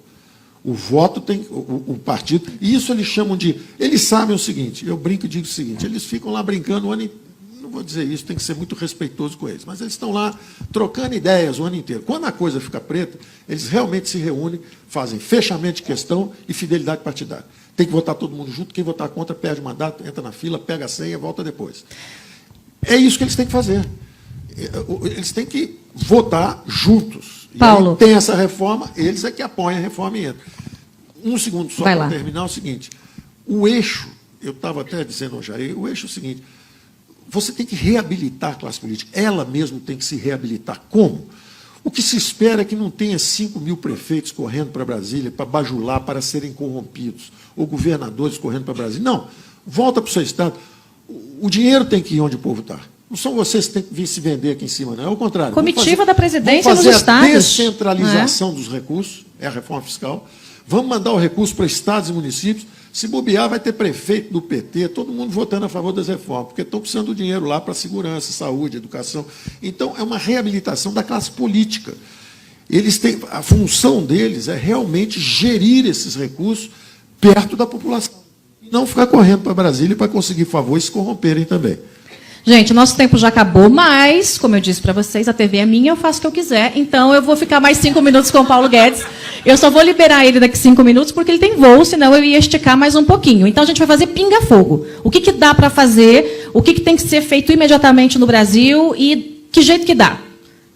[SPEAKER 2] O voto tem o partido, e isso eles chamam de... Eles sabem o seguinte, eu brinco e digo o seguinte, eles ficam lá brincando o ano inteiro. Não vou dizer isso, tem que ser muito respeitoso com eles, mas eles estão lá trocando ideias o ano inteiro. Quando a coisa fica preta, eles realmente se reúnem, fazem fechamento de questão e fidelidade partidária. Tem que votar todo mundo junto, quem votar contra perde o mandato, entra na fila, pega a senha, volta depois. É isso que eles têm que fazer. Eles têm que votar juntos.
[SPEAKER 3] Paulo.
[SPEAKER 2] E aí tem essa reforma, eles é que apoiam a reforma e entram. Um segundo só para terminar, é o seguinte. O eixo, eu estava até dizendo ao Jair, o eixo é o seguinte, você tem que reabilitar a classe política. Ela mesma tem que se reabilitar. Como? O que se espera é que não tenha 5 mil prefeitos correndo para Brasília para bajular, para serem corrompidos, ou governadores correndo para Brasília. Não. Volta para o seu estado. O dinheiro tem que ir onde o povo está. Não são vocês que têm que vir se vender aqui em cima, não. É o contrário.
[SPEAKER 3] Comitiva da presidência
[SPEAKER 2] vamos fazer
[SPEAKER 3] nos estados.
[SPEAKER 2] A descentralização dos recursos, é a reforma fiscal. Vamos mandar o recurso para estados e municípios. Se bobear, vai ter prefeito do PT, todo mundo votando a favor das reformas, porque estão precisando do dinheiro lá para segurança, saúde, educação. Então, é uma reabilitação da classe política. Eles têm, a função deles é realmente gerir esses recursos perto da população. E não ficar correndo para Brasília para conseguir favor e se corromperem também.
[SPEAKER 3] Gente, nosso tempo já acabou, mas, como eu disse para vocês, a TV é minha, eu faço o que eu quiser. Então, eu vou ficar mais 5 minutos com o Paulo Guedes. Eu só vou liberar ele daqui 5 minutos, porque ele tem voo, senão eu ia esticar mais um pouquinho. Então, a gente vai fazer pinga-fogo. O que dá para fazer, o que tem que ser feito imediatamente no Brasil e que jeito que dá?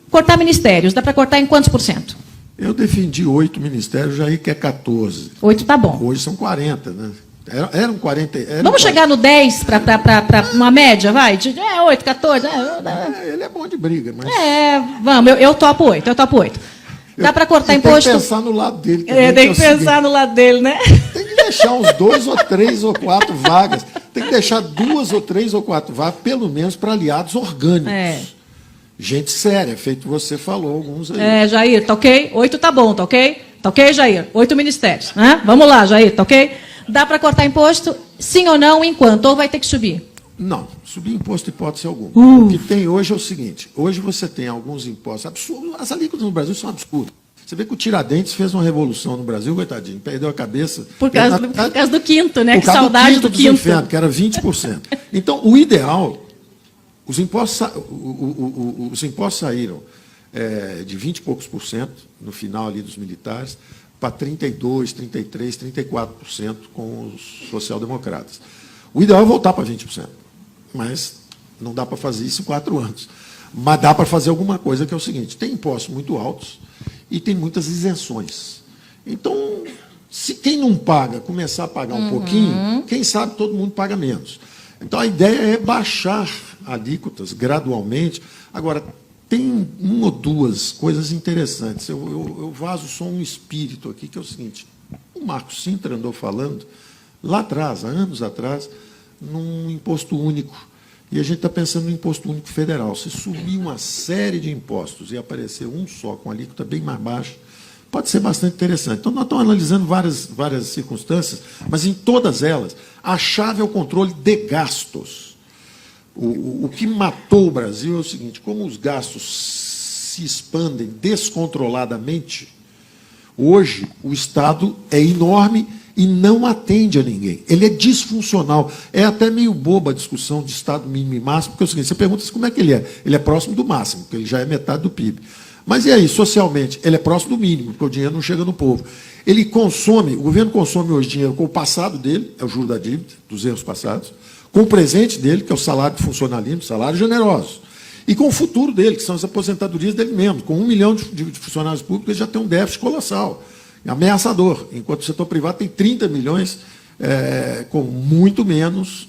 [SPEAKER 3] Cortar ministérios, dá para cortar em quantos %?
[SPEAKER 2] Eu defendi 8 ministérios, Jair quer 14.
[SPEAKER 3] 8 tá bom.
[SPEAKER 2] Hoje são 40, né? Eram 40.
[SPEAKER 3] Vamos chegar no 10 para uma média, vai? 8, 14.
[SPEAKER 2] Ele é bom de briga, mas.
[SPEAKER 3] Vamos, eu topo 8, eu topo 8. Dá para cortar imposto?
[SPEAKER 2] Tem que pensar no lado dele também.
[SPEAKER 3] Tem que pensar no lado dele, né?
[SPEAKER 2] Tem que deixar uns 2 ou 3 ou 4 vagas. Tem que deixar 2 ou 3 ou 4 vagas, pelo menos, para aliados orgânicos. Gente séria, feito você falou, alguns aí.
[SPEAKER 3] Jair, tá ok? 8 tá bom, tá ok? Tá ok, Jair? 8 ministérios. Vamos lá, Jair, tá ok? Dá para cortar imposto? Sim ou não? Enquanto? Ou vai ter que subir?
[SPEAKER 2] Não, subir imposto hipótese alguma. O que tem hoje é o seguinte, hoje você tem alguns impostos absurdos, as alíquotas no Brasil são absurdas. Você vê que o Tiradentes fez uma revolução no Brasil, coitadinho, perdeu a cabeça.
[SPEAKER 3] Por causa do quinto, né? Que
[SPEAKER 2] saudade
[SPEAKER 3] do quinto.
[SPEAKER 2] Inferno, que era 20%. Então, o ideal, os impostos saíram de 20 e poucos % no final ali dos militares, para 32%, 33%, 34% com os social-democratas. O ideal é voltar para 20%, mas não dá para fazer isso em 4 anos. Mas dá para fazer alguma coisa, que é o seguinte, tem impostos muito altos e tem muitas isenções. Então, se quem não paga começar a pagar um pouquinho, quem sabe todo mundo paga menos. Então, a ideia é baixar alíquotas gradualmente. Agora, tem 1 ou 2 coisas interessantes. Eu vazo só um espírito aqui, que é o seguinte. O Marco Sintra andou falando, lá atrás, há anos atrás, num imposto único. E a gente está pensando no imposto único federal. Se subir uma série de impostos e aparecer um só, com alíquota bem mais baixa, pode ser bastante interessante. Então, nós estamos analisando várias circunstâncias, mas em todas elas, a chave é o controle de gastos. O que matou o Brasil é o seguinte, como os gastos se expandem descontroladamente, hoje o Estado é enorme e não atende a ninguém. Ele é disfuncional. É até meio boba a discussão de Estado mínimo e máximo, porque é o seguinte, você pergunta como é que ele é. Ele é próximo do máximo, porque ele já é metade do PIB. Mas e aí, socialmente? Ele é próximo do mínimo, porque o dinheiro não chega no povo. Ele consome, o governo consome hoje dinheiro com o passado dele, é o juro da dívida, dos erros passados, com o presente dele, que é o salário de funcionalismo, salário generoso, e com o futuro dele, que são as aposentadorias dele mesmo. Com 1 milhão de funcionários públicos, ele já tem um déficit colossal, ameaçador, enquanto o setor privado tem 30 milhões com muito menos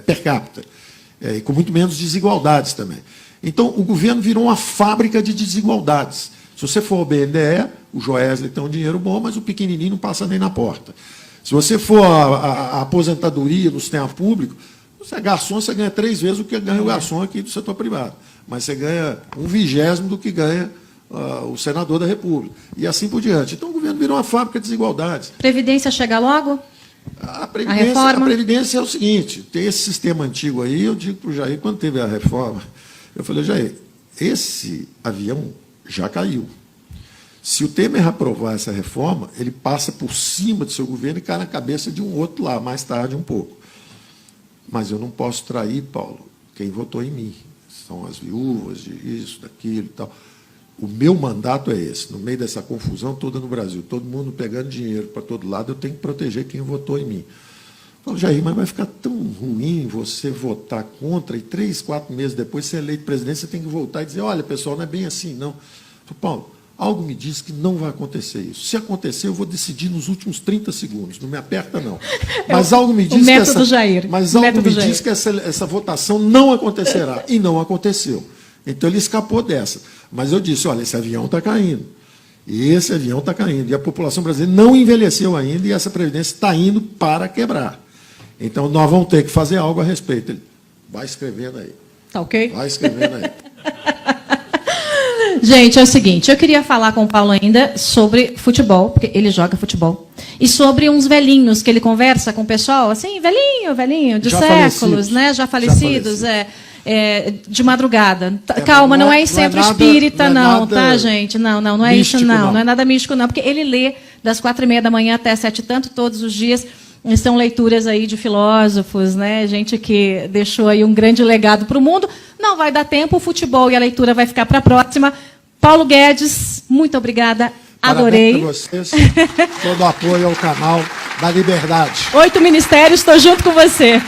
[SPEAKER 2] per capita, e com muito menos desigualdades também. Então, o governo virou uma fábrica de desigualdades. Se você for ao BNDE, o Joesley tem um dinheiro bom, mas o pequenininho não passa nem na porta. Se você for à aposentadoria no sistema público, você é garçom, você ganha 3 vezes o que ganha o garçom aqui do setor privado. Mas você ganha 1/20 do que ganha o senador da República. E assim por diante. Então, o governo virou uma fábrica de desigualdades.
[SPEAKER 3] Previdência chega logo?
[SPEAKER 2] A Previdência é o seguinte, tem esse sistema antigo aí, eu digo para o Jair, quando teve a reforma, eu falei, Jair, esse avião já caiu. Se o Temer aprovar essa reforma, ele passa por cima do seu governo e cai na cabeça de um outro lá, mais tarde um pouco. Mas eu não posso trair, Paulo, quem votou em mim. São as viúvas de isso, daquilo e tal. O meu mandato é esse, no meio dessa confusão toda no Brasil, todo mundo pegando dinheiro para todo lado, eu tenho que proteger quem votou em mim. Eu falo, Jair, mas vai ficar tão ruim você votar contra e 3, 4 meses depois ser eleito presidente, você tem que voltar e dizer, olha, pessoal, não é bem assim, não. Eu falo, Paulo, Algo me diz que não vai acontecer isso. Se acontecer, eu vou decidir nos últimos 30 segundos. Não me aperta, não. Mas algo me diz que essa votação não acontecerá. E não aconteceu. Então, ele escapou dessa. Mas eu disse, olha, esse avião está caindo. E esse avião está caindo. E a população brasileira não envelheceu ainda e essa Previdência está indo para quebrar. Então, nós vamos ter que fazer algo a respeito. Ele, vai escrevendo aí.
[SPEAKER 3] Tá ok?
[SPEAKER 2] Vai escrevendo aí.
[SPEAKER 3] Gente, é o seguinte, eu queria falar com o Paulo ainda sobre futebol, porque ele joga futebol, e sobre uns velhinhos que ele conversa com o pessoal, assim, velhinho, de séculos, né? Já falecidos, de madrugada. Calma, não é em centro espírita, não, tá, gente? Não é isso, não. Não é nada místico, não, porque ele lê das 4h30 da manhã até 7h, todos os dias. São leituras aí de filósofos, né? Gente que deixou aí um grande legado para o mundo. Não vai dar tempo, o futebol e a leitura vai ficar para a próxima. Paulo Guedes, muito obrigada, adorei.
[SPEAKER 2] Parabéns para vocês, todo o apoio ao canal da Liberdade.
[SPEAKER 3] 8 ministérios, estou junto com você.